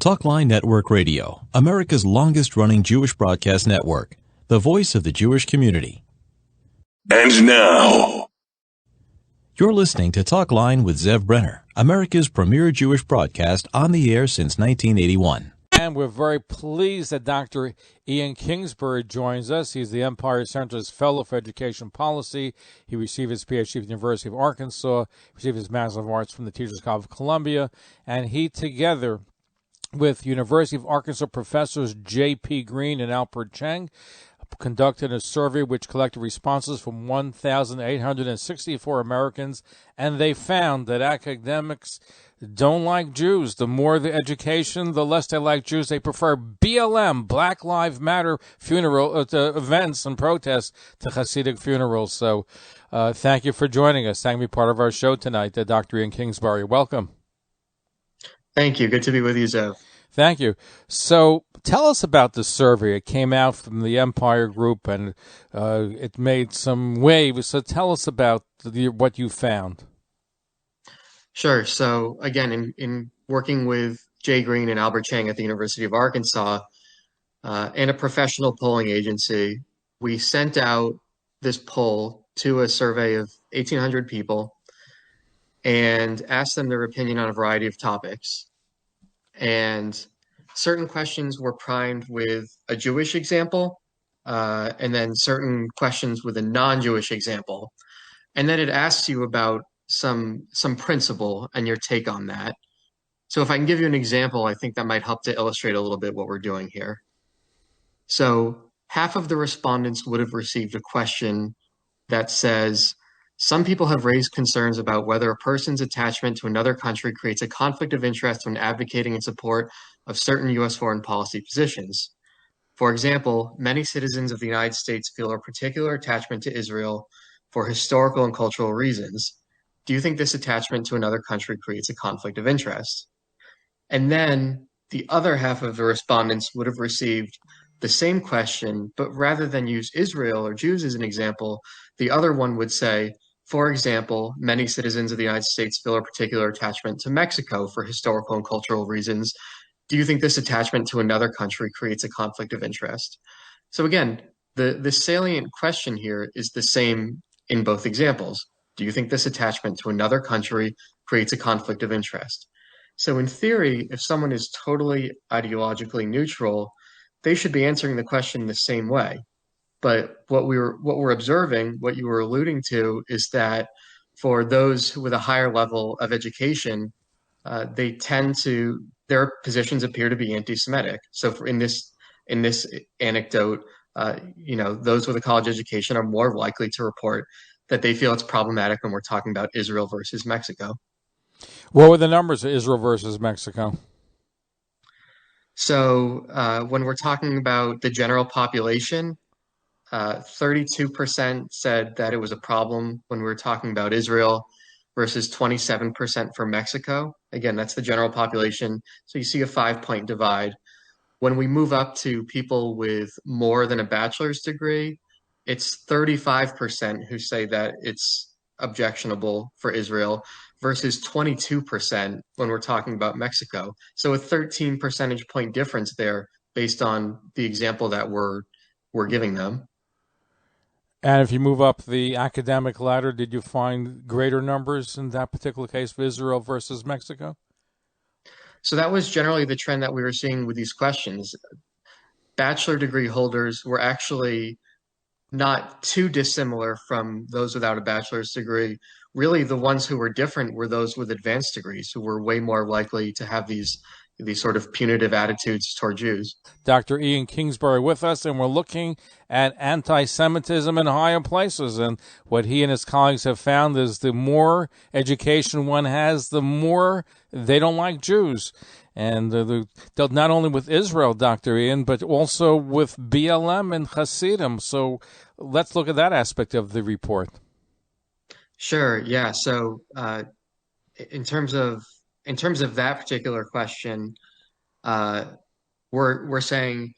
Talkline Network Radio, America's longest-running Jewish broadcast network, the voice of the Jewish community. And now, you're listening to Talkline with Zev Brenner, America's premier Jewish broadcast on the air since 1981. And we're very pleased that Dr. Ian Kingsbury joins us. He's the Empire Center's Fellow for Education Policy. He received his PhD from the University of Arkansas, received his Master of Arts from the Teachers College of Columbia, and he, together with University of Arkansas professors J.P. Green and Alpert Cheng, conducted a survey which collected responses from 1,864 Americans, and they found that academics don't like Jews. The more the education, the less they like Jews. They prefer BLM, Black Lives Matter funeral events and protests to Hasidic funerals. So thank you for joining us. Thank you for being part of our show tonight, Dr. Ian Kingsbury. Welcome. Thank you. Good to be with you, Zev. Thank you. So tell us about the survey. It came out from the Empire Group, and it made some waves. So tell us about what you found. Sure. So again, in working with Jay Green and Albert Cheng at the University of Arkansas and a professional polling agency, we sent out this poll to a survey of 1,800 people and asked them their opinion on a variety of topics. And certain questions were primed with a Jewish example, and then certain questions with a non-Jewish example. And then it asks you about some principle and your take on that. So if I can give you an example, I think that might help to illustrate a little bit what we're doing here. So half of the respondents would have received a question that says, some people have raised concerns about whether a person's attachment to another country creates a conflict of interest when advocating in support of certain U.S. foreign policy positions. For example, many citizens of the United States feel a particular attachment to Israel for historical and cultural reasons. Do you think this attachment to another country creates a conflict of interest? And then the other half of the respondents would have received the same question, but rather than use Israel or Jews as an example, the other one would say, for example, many citizens of the United States feel a particular attachment to Mexico for historical and cultural reasons. Do you think this attachment to another country creates a conflict of interest? So again, the salient question here is the same in both examples. Do you think this attachment to another country creates a conflict of interest? So in theory, if someone is totally ideologically neutral, they should be answering the question the same way. But what we're observing, what you were alluding to, is that for those with a higher level of education, their positions appear to be anti-Semitic. So in this anecdote, those with a college education are more likely to report that they feel it's problematic when we're talking about Israel versus Mexico. What were the numbers of Israel versus Mexico? So when we're talking about the general population, 32% said that it was a problem when we were talking about Israel versus 27% for Mexico. Again, that's the general population. So you see a 5-point divide. When we move up to people with more than a bachelor's degree, it's 35% who say that it's objectionable for Israel versus 22% when we're talking about Mexico. So a 13 percentage point difference there based on the example that we're giving them. And if you move up the academic ladder, did you find greater numbers in that particular case for Israel versus Mexico? So that was generally the trend that we were seeing with these questions. Bachelor degree holders were actually not too dissimilar from those without a bachelor's degree. Really, the ones who were different were those with advanced degrees, who were way more likely to have these sort of punitive attitudes toward Jews. Dr. Ian Kingsbury with us, and we're looking at anti-Semitism in higher places. And what he and his colleagues have found is the more education one has, the more they don't like Jews. And not only with Israel, Dr. Ian, but also with BLM and Chassidim. So let's look at that aspect of the report. Sure. Yeah. So in terms of that particular question, we're saying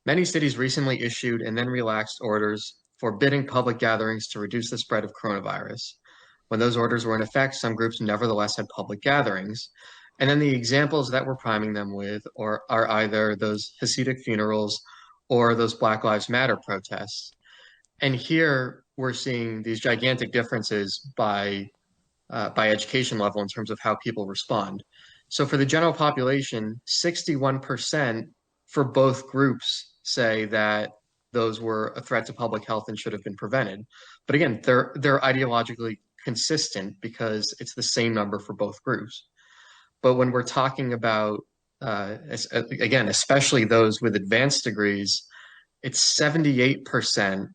many cities recently issued and then relaxed orders forbidding public gatherings to reduce the spread of coronavirus. When those orders were in effect, some groups nevertheless had public gatherings. And then the examples that we're priming them with are either those Hasidic funerals or those Black Lives Matter protests. And here we're seeing these gigantic differences by education level in terms of how people respond. So for the general population, 61% for both groups say that those were a threat to public health and should have been prevented. But again, they're ideologically consistent because it's the same number for both groups. But when we're talking about again, especially those with advanced degrees, it's 78%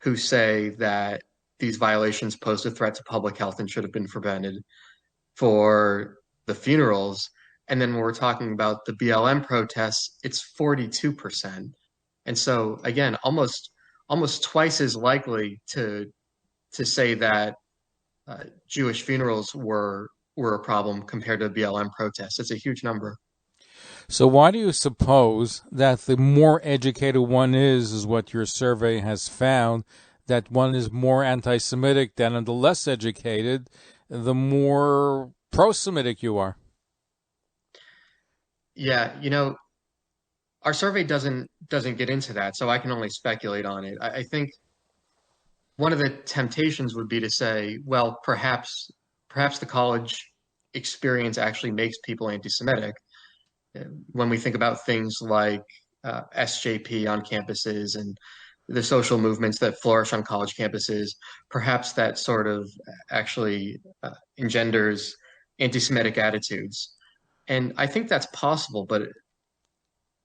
who say that these violations pose a threat to public health and should have been prevented for the funerals. And then when we're talking about the BLM protests, it's 42%. And so again, almost twice as likely to say that Jewish funerals were a problem compared to BLM protests. It's a huge number. So why do you suppose that the more educated one is what your survey has found, that one is more anti-Semitic than the less educated, the more pro-Semitic you are? Yeah, our survey doesn't get into that, so I can only speculate on it. I think one of the temptations would be to say, well, perhaps the college experience actually makes people anti-Semitic. When we think about things like SJP on campuses and the social movements that flourish on college campuses, perhaps that sort of actually engenders anti-Semitic attitudes. And I think that's possible, but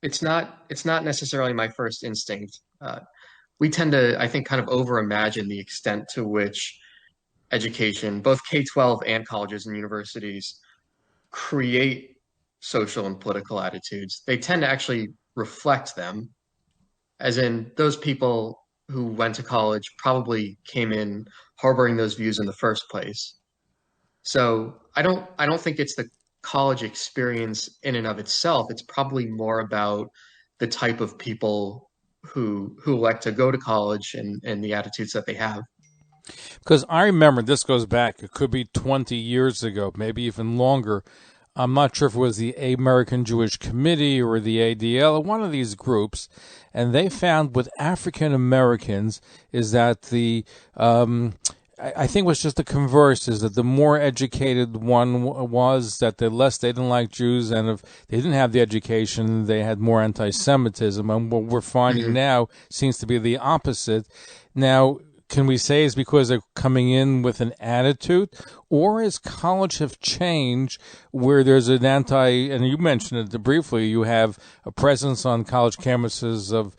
it's not necessarily my first instinct. We tend to, I think, kind of over-imagine the extent to which education, both K-12 and colleges and universities, create social and political attitudes. They tend to actually reflect them, as in those people who went to college probably came in harboring those views in the first place. So I don't think it's the college experience in and of itself. It's probably more about the type of people who elect to go to college and the attitudes that they have. Because I remember, this goes back, it could be 20 years ago, maybe even longer. I'm not sure if it was the American Jewish Committee or the ADL, one of these groups, and they found with African Americans is that I think it was just the converse, is that the more educated one was, that the less they didn't like Jews, and if they didn't have the education, they had more anti-Semitism. And what we're finding now seems to be the opposite. Now, can we say it's because they're coming in with an attitude, or is college have changed where there's an and you mentioned it briefly, you have a presence on college campuses of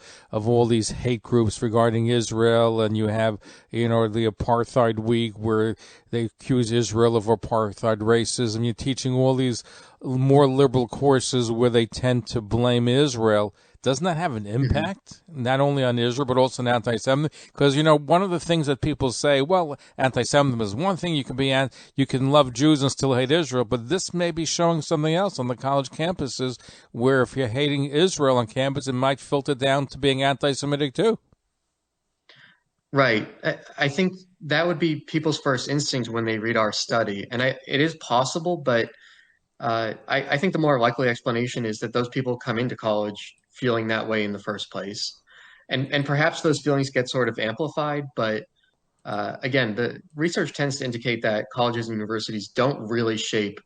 all these hate groups regarding Israel, and you have, the Apartheid Week where they accuse Israel of apartheid racism. You're teaching all these more liberal courses where they tend to blame Israel. Doesn't that have an impact, not only on Israel, but also on anti-Semitism? Because, one of the things that people say, well, anti-Semitism is one thing. You can love Jews and still hate Israel, but this may be showing something else on the college campuses, where if you're hating Israel on campus, it might filter down to being anti-Semitic too. Right. I think that would be people's first instinct when they read our study. And it is possible, but I think the more likely explanation is that those people come into college feeling that way in the first place. And perhaps those feelings get sort of amplified, but again, the research tends to indicate that colleges and universities don't really shape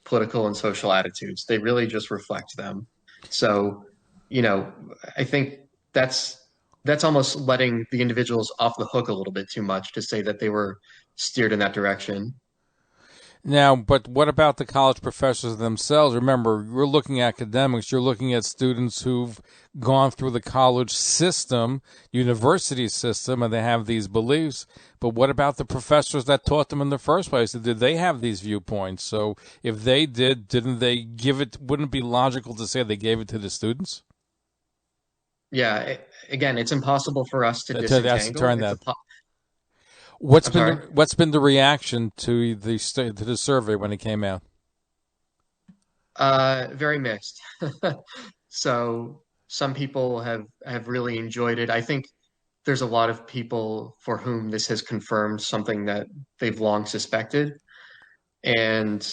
political and social attitudes. They really just reflect them. So, I think that's almost letting the individuals off the hook a little bit too much to say that they were steered in that direction. Now, but what about the college professors themselves? Remember, you're looking at academics, you're looking at students who've gone through the college system, university system, and they have these beliefs. But what about the professors that taught them in the first place? Did they have these viewpoints? So if they did, didn't they give it? Wouldn't it be logical to say they gave it to the students? Yeah, again, it's impossible for us to disentangle. What's been the reaction to the survey when it came out? Very mixed. So some people have really enjoyed it. I think there's a lot of people for whom this has confirmed something that they've long suspected. And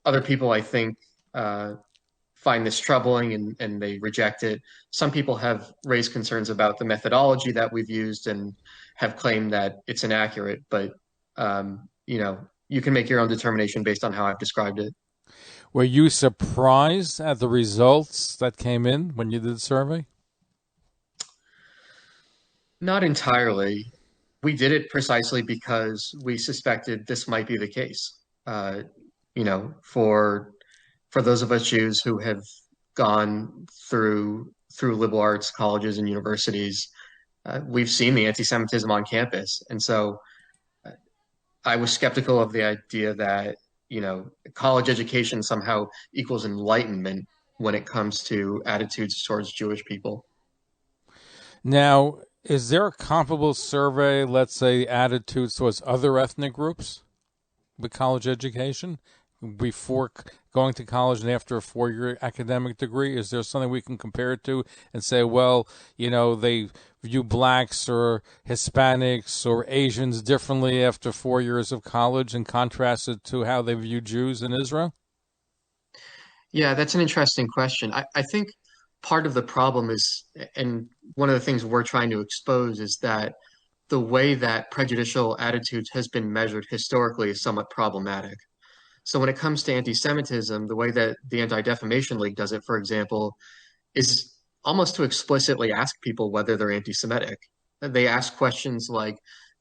Other people, I think, find this troubling and they reject it. Some people have raised concerns about the methodology that we've used and have claimed that it's inaccurate, but you can make your own determination based on how I've described it. Were you surprised at the results that came in when you did the survey? Not entirely. We did it precisely because we suspected this might be the case. For those of us Jews who have gone through liberal arts colleges and universities, we've seen the anti-Semitism on campus, and so I was skeptical of the idea that college education somehow equals enlightenment when it comes to attitudes towards Jewish people. Now, is there a comparable survey, let's say, attitudes towards other ethnic groups with college education before going to college and after a 4-year academic degree? Is there something we can compare it to and say, well, they view blacks or Hispanics or Asians differently after 4 years of college, and contrast it to how they view Jews in Israel? Yeah, that's an interesting question. I think part of the problem is, and one of the things we're trying to expose, is that the way that prejudicial attitudes has been measured historically is somewhat problematic. So when it comes to anti-Semitism, the way that the Anti-Defamation League does it, for example, is almost to explicitly ask people whether they're anti-Semitic. They ask questions like,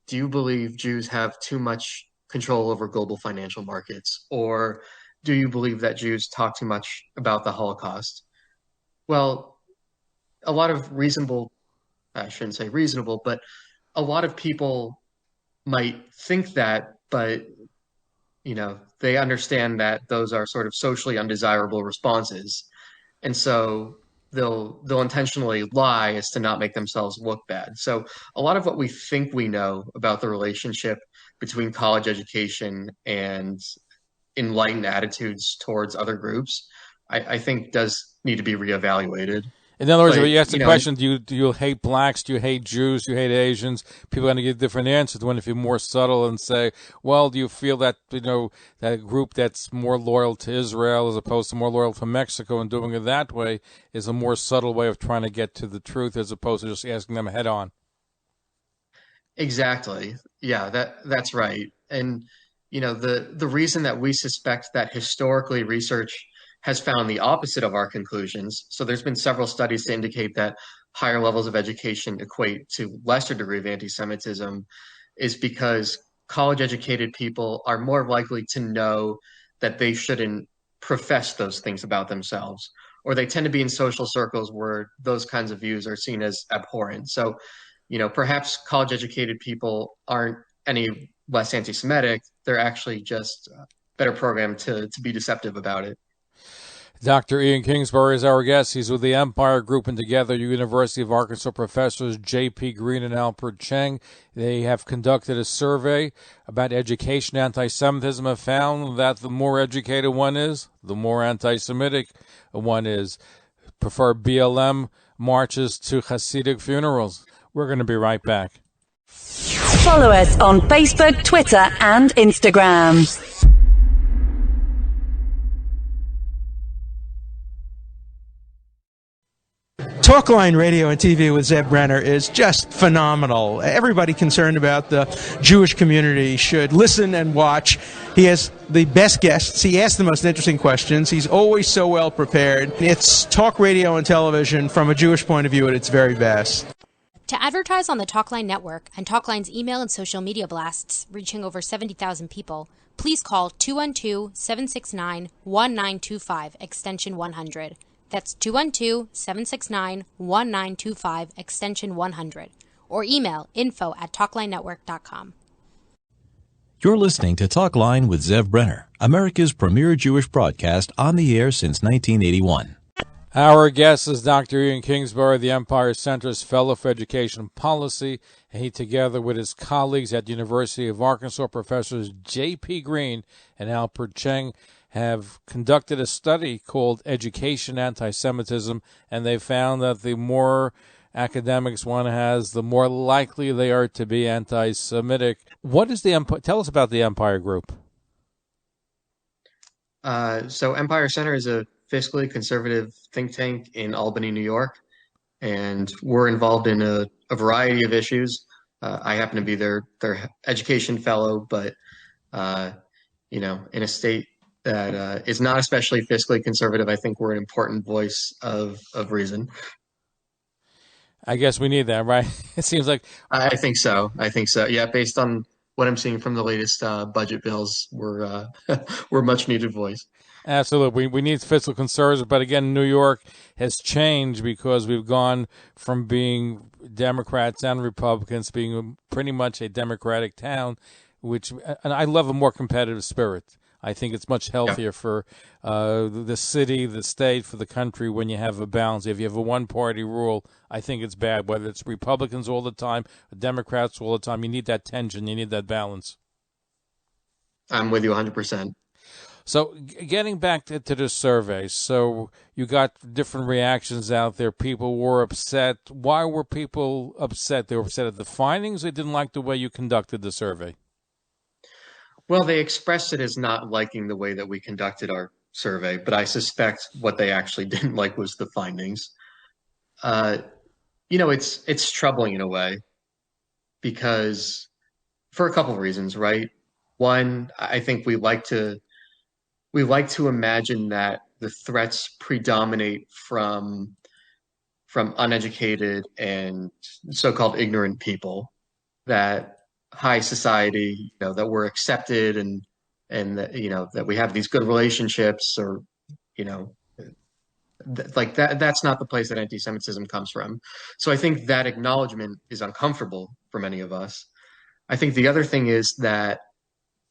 do you believe Jews have too much control over global financial markets? Or do you believe that Jews talk too much about the Holocaust? Well, a lot of I shouldn't say reasonable, but a lot of people might think that, but they understand that those are sort of socially undesirable responses. And so they'll intentionally lie as to not make themselves look bad. So a lot of what we think we know about the relationship between college education and enlightened attitudes towards other groups, I think does need to be reevaluated. In other words, if you ask the question, do you hate blacks, do you hate Jews, do you hate Asians, people are going to give different answers. The one if you're more subtle and say, well, do you feel that, that group that's more loyal to Israel as opposed to more loyal to Mexico, and doing it that way is a more subtle way of trying to get to the truth as opposed to just asking them head on. Exactly. Yeah, that's right. And, the reason that we suspect that historically research has found the opposite of our conclusions. So there's been several studies to indicate that higher levels of education equate to lesser degree of anti-Semitism, is because college-educated people are more likely to know that they shouldn't profess those things about themselves, or they tend to be in social circles where those kinds of views are seen as abhorrent. So, perhaps college-educated people aren't any less anti-Semitic. They're actually just better programmed to be deceptive about it. Dr. Ian Kingsbury is our guest. He's with the Empire Group, and together University of Arkansas professors J.P. Green and Alpert Cheng. They have conducted a survey about education anti-Semitism and found that the more educated one is, the more anti-Semitic one is. Prefer BLM marches to Hasidic funerals. We're going to be right back. Follow us on Facebook, Twitter, and Instagram. Talkline radio and TV with Zev Brenner is just phenomenal. Everybody concerned about the Jewish community should listen and watch. He has the best guests. He asks the most interesting questions. He's always so well prepared. It's talk radio and television from a Jewish point of view at its very best. To advertise on the Talkline network and Talkline's email and social media blasts reaching over 70,000 people, please call 212-769-1925, extension 100. That's 212-769-1925, extension 100. Or email info@talklinenetwork.com. You're listening to Talkline with Zev Brenner, America's premier Jewish broadcast on the air since 1981. Our guest is Dr. Ian Kingsbury, the Empire Center's Fellow for Education Policy, and he, together with his colleagues at the University of Arkansas, professors J.P. Green and Alpert Cheng, have conducted a study called Education Anti-Semitism, and they found that the more academics one has, the more likely they are to be anti-Semitic. What is the Empire? Tell us about the Empire Group. So Empire Center is a fiscally conservative think tank in Albany, New York, and we're involved in a variety of issues. I happen to be their education fellow, but uh, in a state that is not especially fiscally conservative, I think we're an important voice of reason. I guess we need that, right? It seems like I think so. I think so. Yeah, based on what I'm seeing from the latest budget bills, we're a much needed voice. absolutely. We need fiscal conservatives, but again, New York has changed because we've gone from being Democrats and Republicans being pretty much a Democratic town, and I love a more competitive spirit. I think it's much healthier for the city, the state, for the country when you have a balance. If you have a one-party rule, I think it's bad, whether it's Republicans all the time, or Democrats all the time. You need that tension. You need that balance. I'm with you 100%. So getting back to the survey, so you got different reactions out there. People were upset. Why were people upset? They were upset at the findings. They didn't like the way you conducted the survey. Well, they expressed it as not liking the way that we conducted our survey, but I suspect what they actually didn't like was the findings. Uh, it's troubling in a way because for a couple of reasons, right? One, I think we like to imagine that the threats predominate from uneducated and so-called ignorant people, that high society, that we're accepted and that, that we have these good relationships, or you know like that's not the place that anti-Semitism comes from. So I think that acknowledgement is uncomfortable for many of us. I think the other thing is that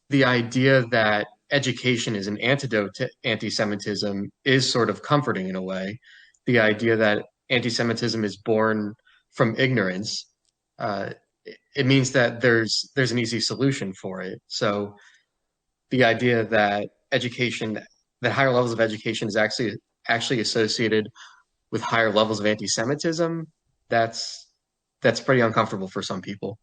the idea that education is an antidote to anti-Semitism is sort of comforting in a way. The idea that anti-Semitism is born from ignorance, uh, it means that there's an easy solution for it. So the idea that higher levels of education is actually associated with higher levels of anti-Semitism, that's pretty uncomfortable for some people.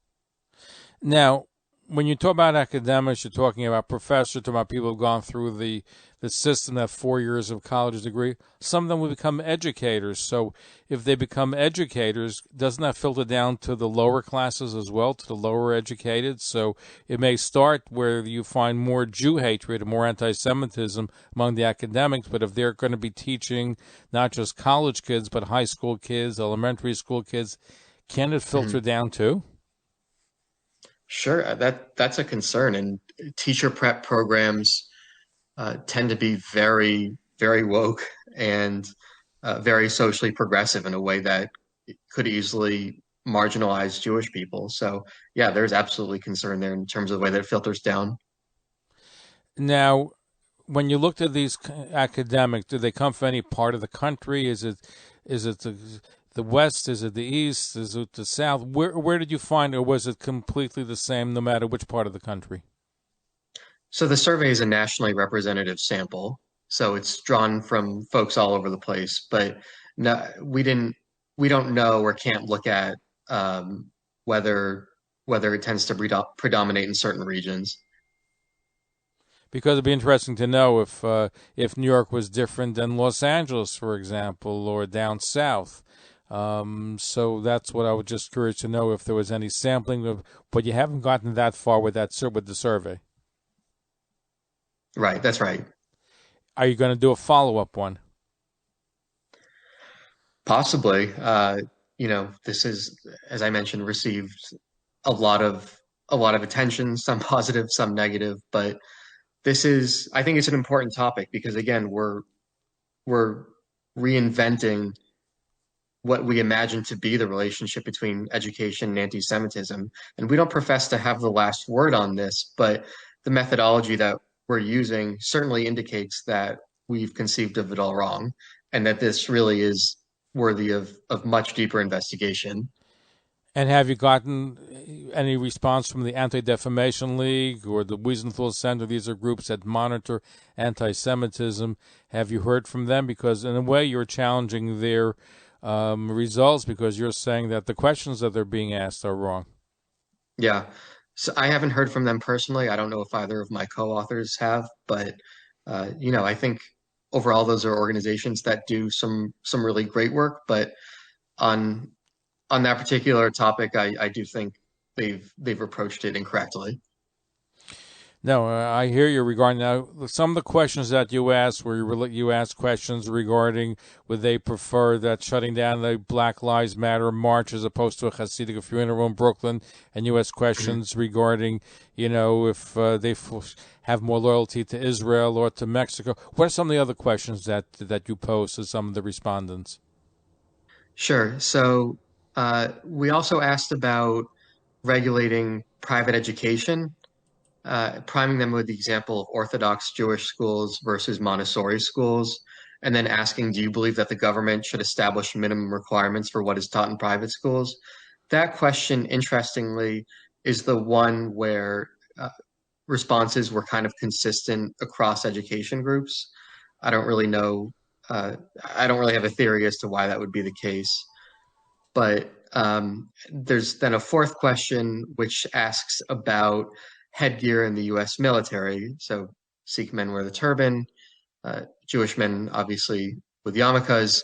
Now, when you talk about academics, you're talking about professors, you're talking about people who've gone through the system, that 4 years of college degree. Some of them will become educators. So if they become educators, doesn't that filter down to the lower classes as well, to the lower educated? So it may start where you find more Jew hatred and more anti-Semitism among the academics, but if they're going to be teaching not just college kids, but high school kids, elementary school kids, can it filter down too? Sure, that's a concern, and teacher prep programs tend to be very, very woke and very socially progressive in a way that could easily marginalize Jewish people. So, yeah, there's absolutely concern there in terms of the way that it filters down. Now, when you looked at these academics, do they come from any part of the country? Is it the West? Is it the East? Is it the South? Where did you find, or was it completely the same no matter which part of the country? So the survey is a nationally representative sample, so it's drawn from folks all over the place. But no, we don't know or can't look at whether it tends to predominate in certain regions. Because it'd be interesting to know if New York was different than Los Angeles, for example, or down south. So that's what I was just curious to know, if there was any sampling of, but you haven't gotten that far with the survey. Right, that's right. Are you going to do a follow-up one? Possibly. This is, as I mentioned, received a lot of attention, some positive, some negative, but I think it's an important topic because again, we're reinventing what we imagine to be the relationship between education and anti-Semitism. And we don't profess to have the last word on this, but the methodology that we're using certainly indicates that we've conceived of it all wrong, and that this really is worthy of much deeper investigation. And have you gotten any response from the Anti-Defamation League or the Wiesenthal Center? These are groups that monitor anti-Semitism. Have you heard from them? Because in a way you're challenging their results, because you're saying that the questions that they're being asked are wrong. Yeah. So I haven't heard from them personally. I don't know if either of my co-authors have, but I think overall those are organizations that do some really great work, but on that particular topic, I do think they've approached it incorrectly. No, I hear you regarding now. Some of the questions that you asked, where you asked questions regarding would they prefer that shutting down the Black Lives Matter march as opposed to a Hasidic funeral in Brooklyn, and you asked questions regarding, if they have more loyalty to Israel or to Mexico. What are some of the other questions that you posed to some of the respondents? Sure. So we also asked about regulating private education, priming them with the example of Orthodox Jewish schools versus Montessori schools, and then asking, do you believe that the government should establish minimum requirements for what is taught in private schools? That question, interestingly, is the one where responses were kind of consistent across education groups. I don't really know. I don't really have a theory as to why that would be the case. But there's then a fourth question, which asks about headgear in the U.S. military. So Sikh men wear the turban, Jewish men obviously with yarmulkes.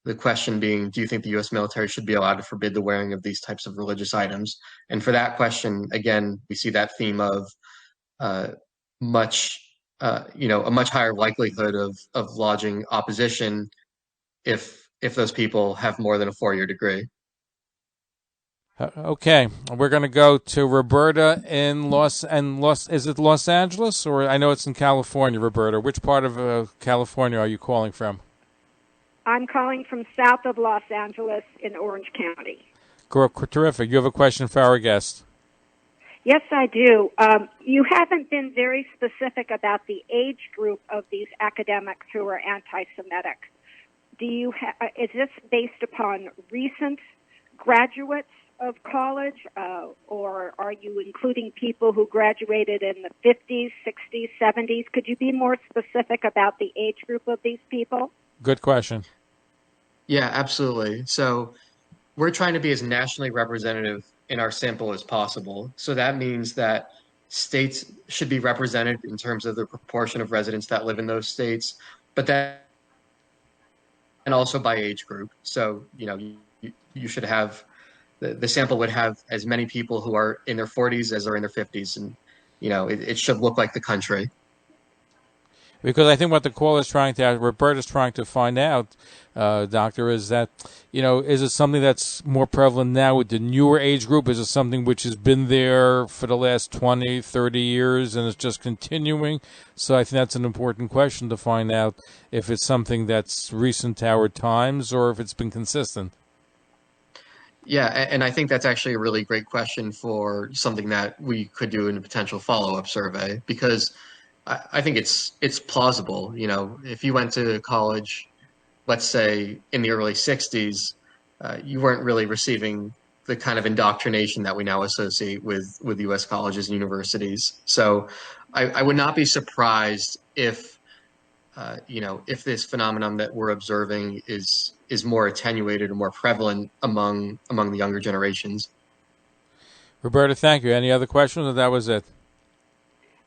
The question being, do you think the U.S. military should be allowed to forbid the wearing of these types of religious items? And for that question, again, we see that theme of a much higher likelihood of lodging opposition if those people have more than a 4-year degree. Okay, we're going to go to Roberta in Los. Is it Los Angeles, or I know it's in California? Roberta, which part of California are you calling from? I'm calling from south of Los Angeles in Orange County. Terrific. You have a question for our guest? Yes, I do. You haven't been very specific about the age group of these academics who are anti-Semitic. Is this based upon recent graduates of college, or are you including people who graduated in the 50s, 60s, 70s? Could you be more specific about the age group of these people? Good question. Yeah, absolutely. So we're trying to be as nationally representative in our sample as possible. So that means that states should be represented in terms of the proportion of residents that live in those states, but then and also by age group. So, you should have the sample would have as many people who are in their 40s as are in their 50s. And, it should look like the country. Because I think what the caller is Roberta's trying to find out, Doctor, is that, is it something that's more prevalent now with the newer age group? Is it something which has been there for the last 20, 30 years and it's just continuing? So I think that's an important question to find out if it's something that's recent to our times or if it's been consistent. Yeah, and I think that's actually a really great question for something that we could do in a potential follow-up survey, because I think it's plausible. If you went to college, let's say in the early 60s, you weren't really receiving the kind of indoctrination that we now associate with U.S. colleges and universities. So I would not be surprised if this phenomenon that we're observing is more attenuated or more prevalent among the younger generations. Roberta, thank you. Any other questions, or that was it?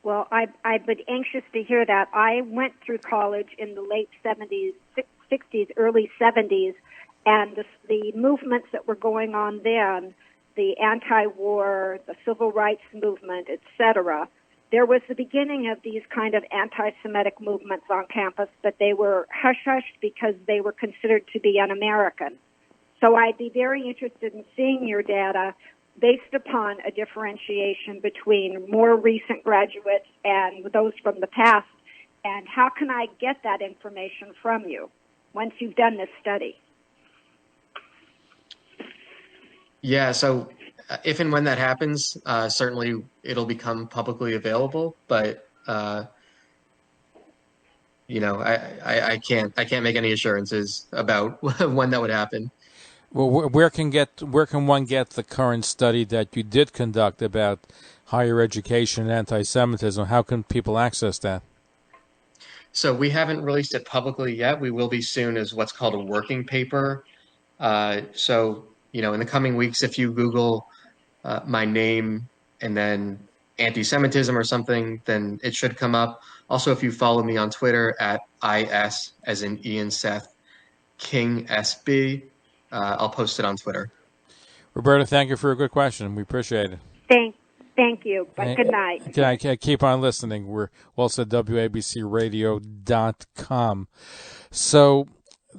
Well, I've been anxious to hear that. I went through college in the late 70s, 60s, early 70s, and the movements that were going on then, the anti-war, the civil rights movement, etc., there was the beginning of these kind of anti-Semitic movements on campus, but they were hush-hushed because they were considered to be un-American. So I'd be very interested in seeing your data based upon a differentiation between more recent graduates and those from the past, and how can I get that information from you once you've done this study? Yeah, so if and when that happens, certainly it'll become publicly available, but I can't make any assurances about when that would happen. Well, where can one get the current study that you did conduct about higher education and anti-Semitism? How can people access that? So we haven't released it publicly yet. We will be soon as what's called a working paper. So in the coming weeks, if you Google my name and then anti-Semitism or something, then it should come up. Also, if you follow me on Twitter at IS, as in Ian Seth, King SB, I'll post it on Twitter. Roberta, thank you for a good question. We appreciate it. Thank you. But good night. Can I keep on listening? We're also at WABCRadio.com. So,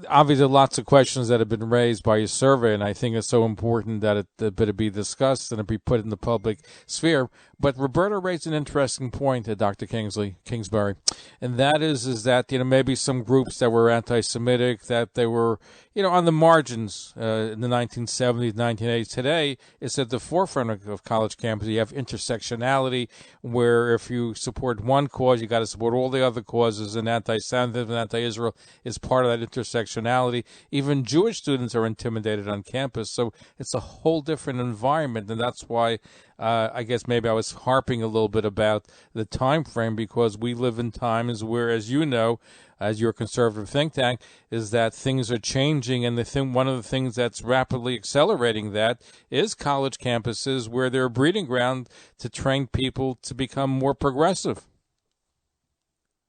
obviously, lots of questions that have been raised by your survey, and I think it's so important that it be discussed and it be put in the public sphere. But Roberta raised an interesting point, Dr. Kingsbury, and that is that maybe some groups that were anti-Semitic, that they were on the margins in the 1970s, 1980s. Today, it's at the forefront of college campuses. You have intersectionality, where if you support one cause, you got to support all the other causes, and anti-Semitism and anti-Israel is part of that intersectionality. Even Jewish students are intimidated on campus, so it's a whole different environment, and that's why I guess maybe I was harping a little bit about the time frame, because we live in times where, as you know, as your conservative think tank, is that things are changing, and one of the things that's rapidly accelerating that is college campuses, where they're a breeding ground to train people to become more progressive.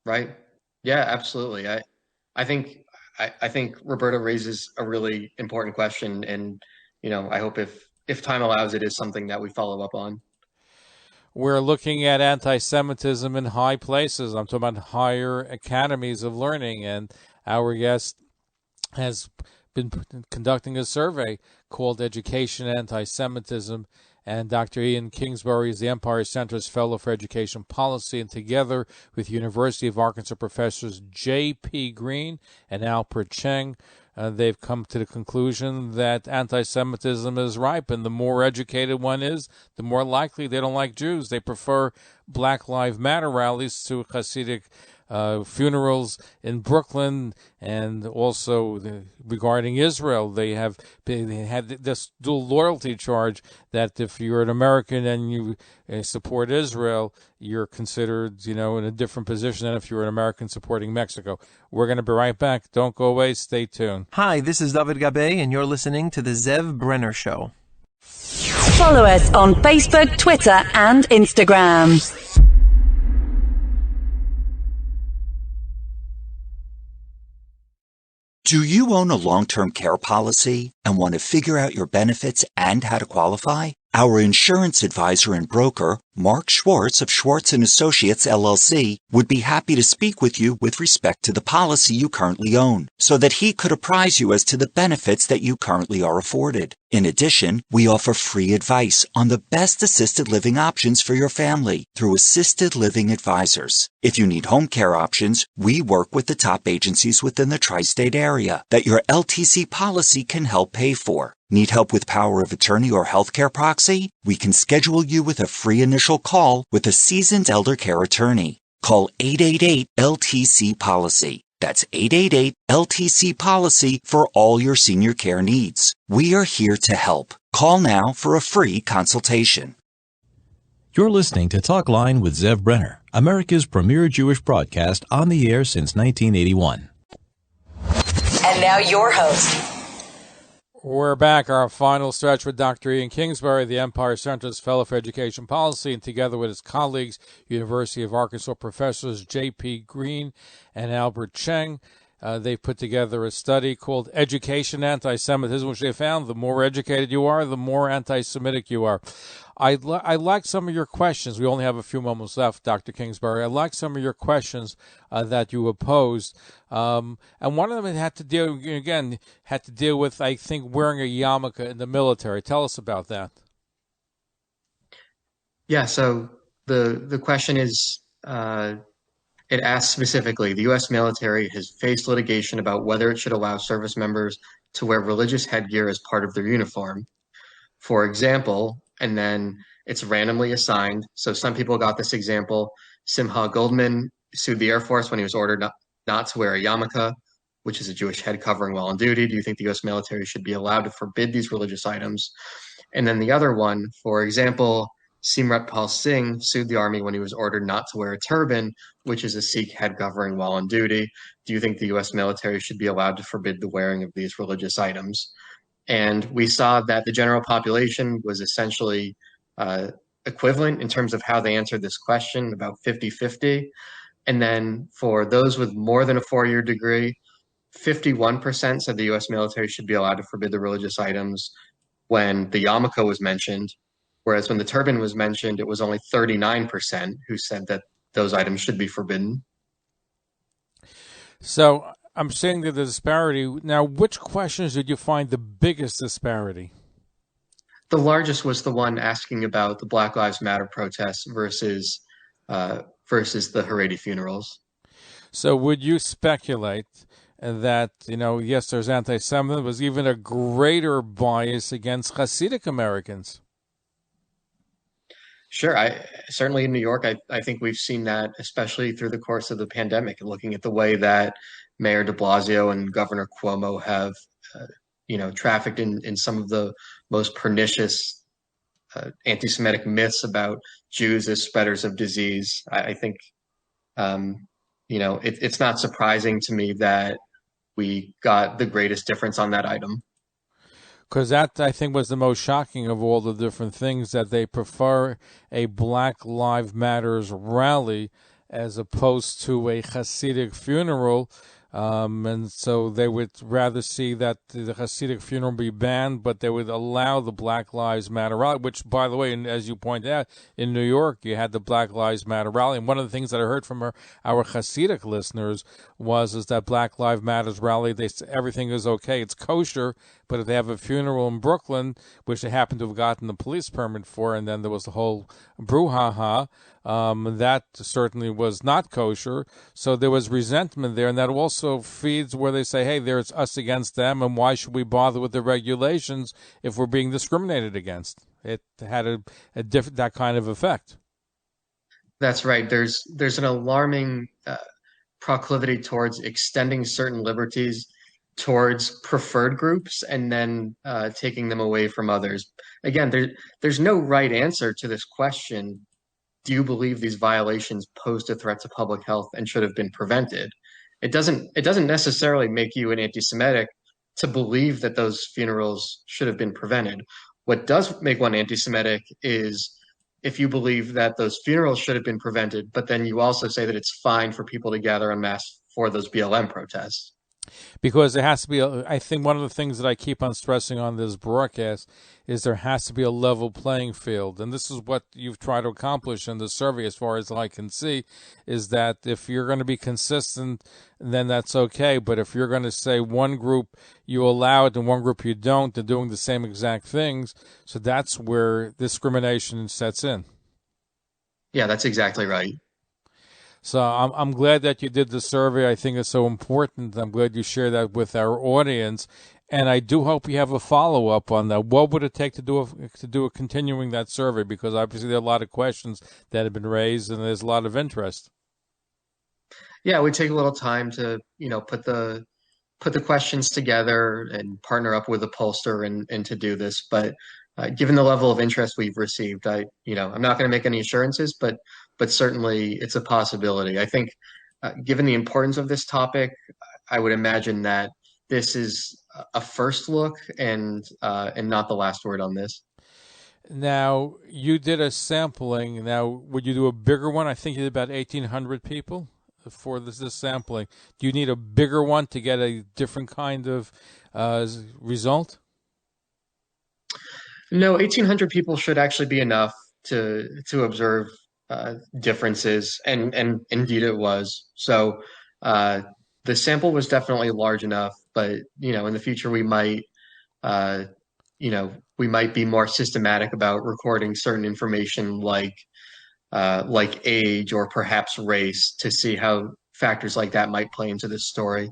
Right? Yeah, absolutely. I think Roberta raises a really important question, and I hope if time allows, it is something that we follow up on. We're looking at anti-Semitism in high places. I'm talking about higher academies of learning, and our guest has been conducting a survey called Education Anti-Semitism, and Dr. Ian Kingsbury is the Empire Center's Fellow for Education Policy, and together with University of Arkansas professors J.P. Green and Alpert Cheng, they've come to the conclusion that anti-Semitism is ripe, and the more educated one is, the more likely they don't like Jews. They prefer Black Lives Matter rallies to Hasidic funerals in Brooklyn, and also regarding Israel, they had this dual loyalty charge that if you're an American and you support Israel, you're considered, in a different position than if you're an American supporting Mexico. We're going to be right back. Don't go away. Stay tuned. Hi, this is David Gabe, and you're listening to the Zev Brenner Show. Follow us on Facebook, Twitter, and Instagram. Do you own a long-term care policy and want to figure out your benefits and how to qualify? Our insurance advisor and broker, Mark Schwartz of Schwartz & Associates, LLC, would be happy to speak with you with respect to the policy you currently own, so that he could apprise you as to the benefits that you currently are afforded. In addition, we offer free advice on the best assisted living options for your family through Assisted Living Advisors. If you need home care options, we work with the top agencies within the tri-state area that your LTC policy can help pay for. Need help with power of attorney or healthcare proxy? We can schedule you with a free initial call with a seasoned elder care attorney. Call 888-LTC-POLICY. That's 888-LTC-POLICY for all your senior care needs. We are here to help. Call now for a free consultation. You're listening to Talkline with Zev Brenner, America's premier Jewish broadcast, on the air since 1981. And now your host. We're back, our final stretch with Dr. Ian Kingsbury, the Empire Center's Fellow for Education Policy, and together with his colleagues, University of Arkansas professors J.P. Green and Alpert Cheng. They've put together a study called Education Anti-Semitism, which they found the more educated you are, the more anti-Semitic you are. I like some of your questions. We only have a few moments left, Dr. Kingsbury. I like some of your questions that you posed. And one of them had to deal with, I think, wearing a yarmulke in the military. Tell us about that. Yeah, so the question is, it asks specifically, the U.S. military has faced litigation about whether it should allow service members to wear religious headgear as part of their uniform. For example, and then it's randomly assigned. So some people got this example. Simha Goldman sued the Air Force when he was ordered not to wear a yarmulke, which is a Jewish head covering while on duty. Do you think the U.S. military should be allowed to forbid these religious items? And then the other one, for example, Simratpal Singh sued the Army when he was ordered not to wear a turban, which is a Sikh head covering while on duty. Do you think the U.S. military should be allowed to forbid the wearing of these religious items? And we saw that the general population was essentially equivalent in terms of how they answered this question, about 50-50. And then for those with more than a 4-year degree, 51% said the U.S. military should be allowed to forbid the religious items when the yarmulke was mentioned, whereas when the turban was mentioned, it was only 39% who said that those items should be forbidden. So I'm saying that the disparity. Now, which questions did you find the biggest disparity? The largest was the one asking about the Black Lives Matter protests versus the Haredi funerals. So would you speculate that, yes, there's anti-Semitism, was even a greater bias against Hasidic Americans? Sure. Certainly in New York, I think we've seen that, especially through the course of the pandemic, and looking at the way that Mayor de Blasio and Governor Cuomo have, trafficked in some of the most pernicious anti-Semitic myths about Jews as spreaders of disease. I think, it's not surprising to me that we got the greatest difference on that item. Because that, I think, was the most shocking of all the different things, that they prefer a Black Lives Matters rally as opposed to a Hasidic funeral. And so they would rather see that the Hasidic funeral be banned, but they would allow the Black Lives Matter rally, which, by the way, and as you pointed out, in New York, you had the Black Lives Matter rally. And one of the things that I heard from our Hasidic listeners is that Black Lives Matters rally, everything is okay, it's kosher, but if they have a funeral in Brooklyn, which they happen to have gotten the police permit for, and then there was the whole brouhaha, that certainly was not kosher. So there was resentment there, and that also feeds where they say, hey, there's us against them, and why should we bother with the regulations if we're being discriminated against? It had a different, that kind of effect. That's right. There's an alarming proclivity towards extending certain liberties towards preferred groups and then taking them away from others. Again, there's no right answer to this question. Do you believe these violations posed a threat to public health and should have been prevented? It doesn't necessarily make you an anti-Semitic to believe that those funerals should have been prevented. What does make one anti-Semitic is if you believe that those funerals should have been prevented, but then you also say that it's fine for people to gather en masse for those BLM protests. Because there has to be, I think one of the things that I keep on stressing on this broadcast is there has to be a level playing field. And this is what you've tried to accomplish in the survey, as far as I can see, is that if you're going to be consistent, then that's okay. But if you're going to say one group you allow it and one group you don't, they're doing the same exact things. So that's where discrimination sets in. Yeah, that's exactly right. So I'm glad that you did the survey. I think it's so important. I'm glad you share that with our audience, and I do hope you have a follow up on that. What would it take to do a continuing that survey? Because obviously there are a lot of questions that have been raised, and there's a lot of interest. Yeah, it would take a little time to put the questions together and partner up with a pollster and to do this. But given the level of interest we've received, I'm not going to make any assurances, but certainly it's a possibility. I think, given the importance of this topic, I would imagine that this is a first look and not the last word on this. Now, you did a sampling. Now, would you do a bigger one? I think you did about 1,800 people for this sampling. Do you need a bigger one to get a different kind of result? No, 1,800 people should actually be enough to observe differences, and indeed it was. So the sample was definitely large enough, but in the future we might be more systematic about recording certain information like age or perhaps race to see how factors like that might play into this story.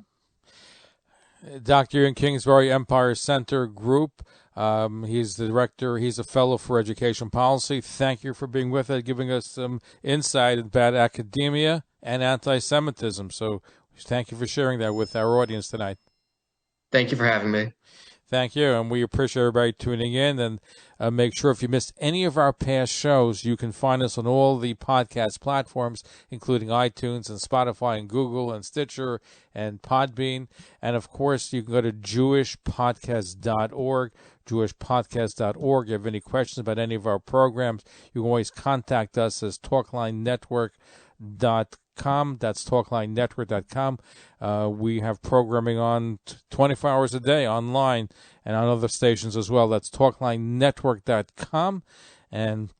Dr. Ian Kingsbury, Empire Center Group. He's the director. He's a fellow for education policy. Thank you for being with us, giving us some insight about academia and anti-Semitism. So thank you for sharing that with our audience tonight. Thank you for having me. Thank you, and we appreciate everybody tuning in. And make sure if you missed any of our past shows, you can find us on all the podcast platforms, including iTunes and Spotify and Google and Stitcher and Podbean. And, of course, you can go to jewishpodcast.org, jewishpodcast.org. If you have any questions about any of our programs, you can always contact us as talklinenetwork.com. That's talklinenetwork.com. We have programming on 24 hours a day online and on other stations as well. That's talklinenetwork.com. And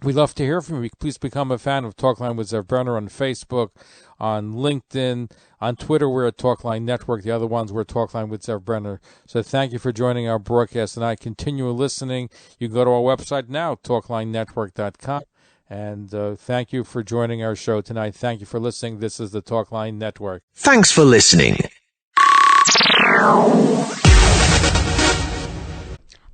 we'd love to hear from you. Please become a fan of Talkline with Zev Brenner on Facebook, on LinkedIn, on Twitter. We're at Talkline Network. The other ones we're Talkline with Zev Brenner. So thank you for joining our broadcast tonight. Continue listening. You can go to our website now, talklinenetwork.com. And thank you for joining our show tonight. Thank you for listening. This is the Talkline Network. Thanks for listening.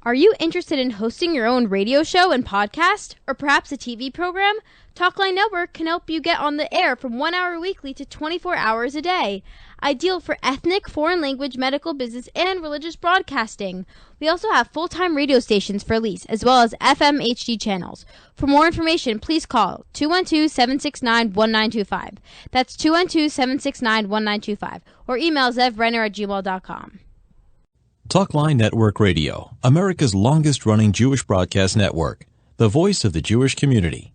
Are you interested in hosting your own radio show and podcast, or perhaps a TV program? Talkline Network can help you get on the air from 1 hour weekly to 24 hours a day. Ideal for ethnic, foreign language, medical, business, and religious broadcasting. We also have full-time radio stations for lease, as well as FM HD channels. For more information, please call 212-769-1925. That's 212-769-1925. Or email zevbrenner@gmail.com. Talkline Network Radio, America's longest-running Jewish broadcast network, the voice of the Jewish community.